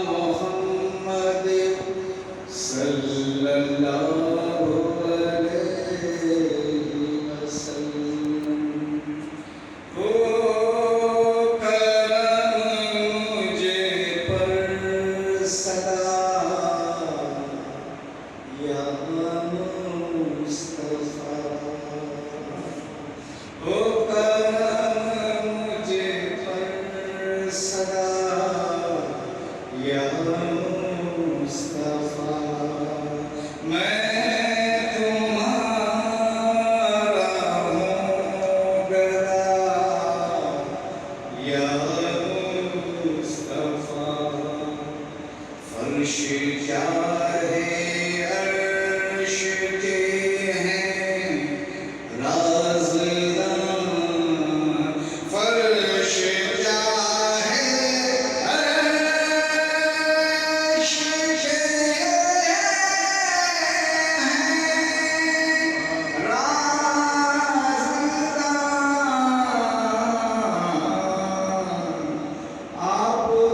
मोहम्मद सल्लल्लाहु अलैहि वसल्लम। हो करम मुझे पर सदा या मुस्तफा। हो करम मुझे पर सदा या मुस्तफा। मैं तुम्हारा हूँ गदा या मुस्तफा। फर्श चाहे अर्श के हैं राज़दां। फर्श चाहे अर्श के हैं राज़दां। आपको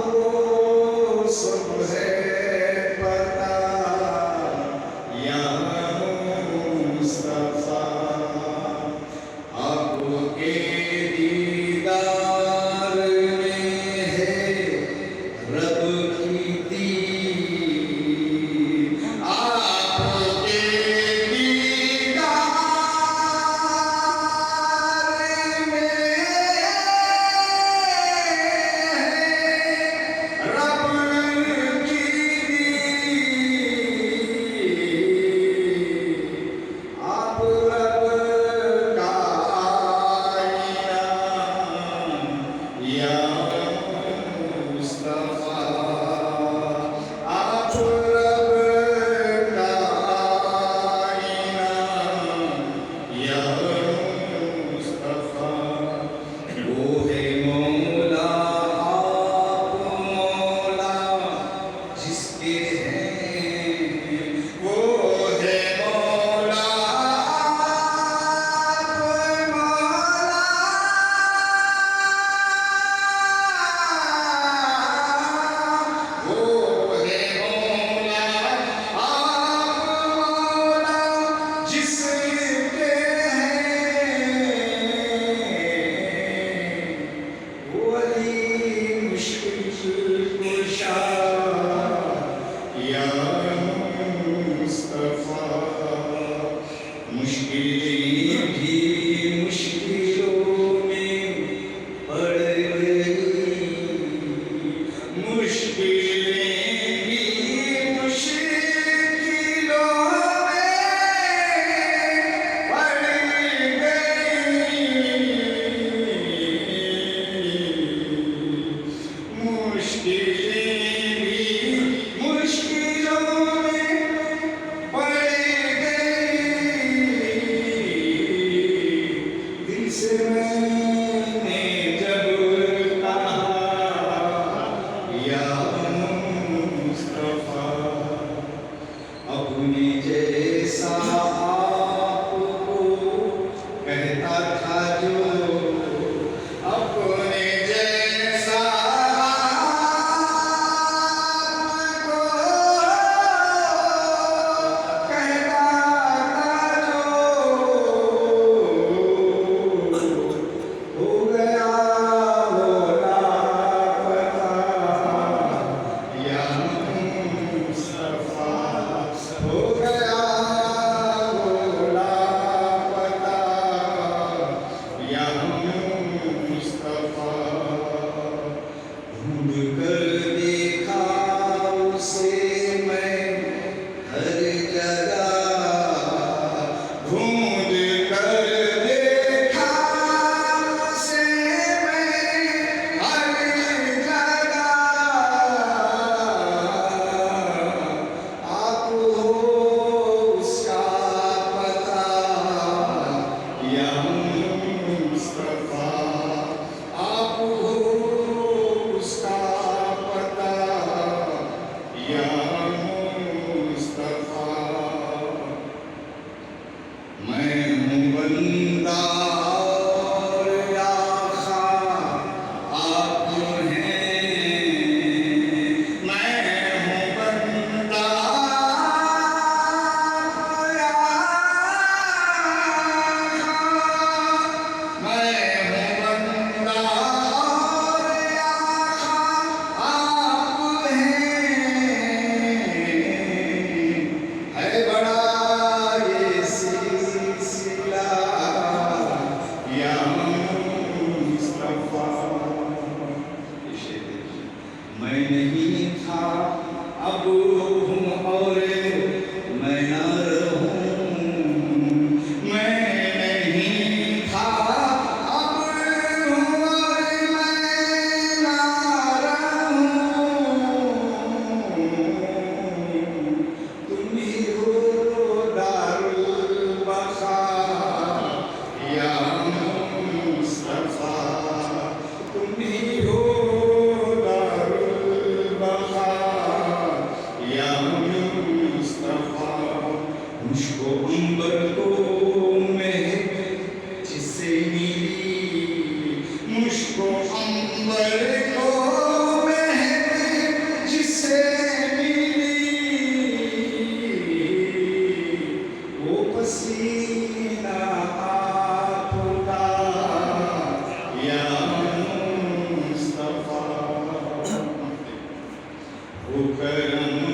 सब है पता या मुस्तफा। आपके दीदार में है रब की दीद। आपके दीदार में रब की दीद। आप रब का आईना या मुस्तफा। आप रब का आईना या मुस्तफा। वो है मौला आप मौला जिसके हैं। वो है मौला आप मौला वो है मौला आप मौला जिसके हैं। वली मुश्किल कुशा या मुस्तफा। मुश्किलें भी मुश्किलों में पड़ गई। मुश्किलें भी मुश्किलों में पड़ गई। मुश्किलें भी मुश्किलों में पड़ गई। दिल से मैंने जब कहा या मुस्तफा। अपने जैसा आपको कहता था जो। अपने जैसा आपको कहता था जो। हो गया वो लापता या मुस्तफा। हो गया वो लापता या मुस्तफा। ढूंढ कर देखा उसे मैं हर जगह। ढूंढ कर देखा उसे मैं हर जगह। आप हो उसका पता या मुस्तफा। आप हो उसका पता या मुस्तफा। मैं हूँ बंदा और आखा आप हैं। मैं था अब हूँ और मैं ना रहूँ, मैं नहीं था अब हूँ और मैं ना रहूँ, तुम ही हो दारुल बखा या मुस्तफा, तुम ही हो दारुल बखा या मुस्तफा। मुझको अंबर को महक जिससे मिली, मुझको अंबर को महक जिससे मिली, वो पसीना आपका या मुस्तफा। वो करम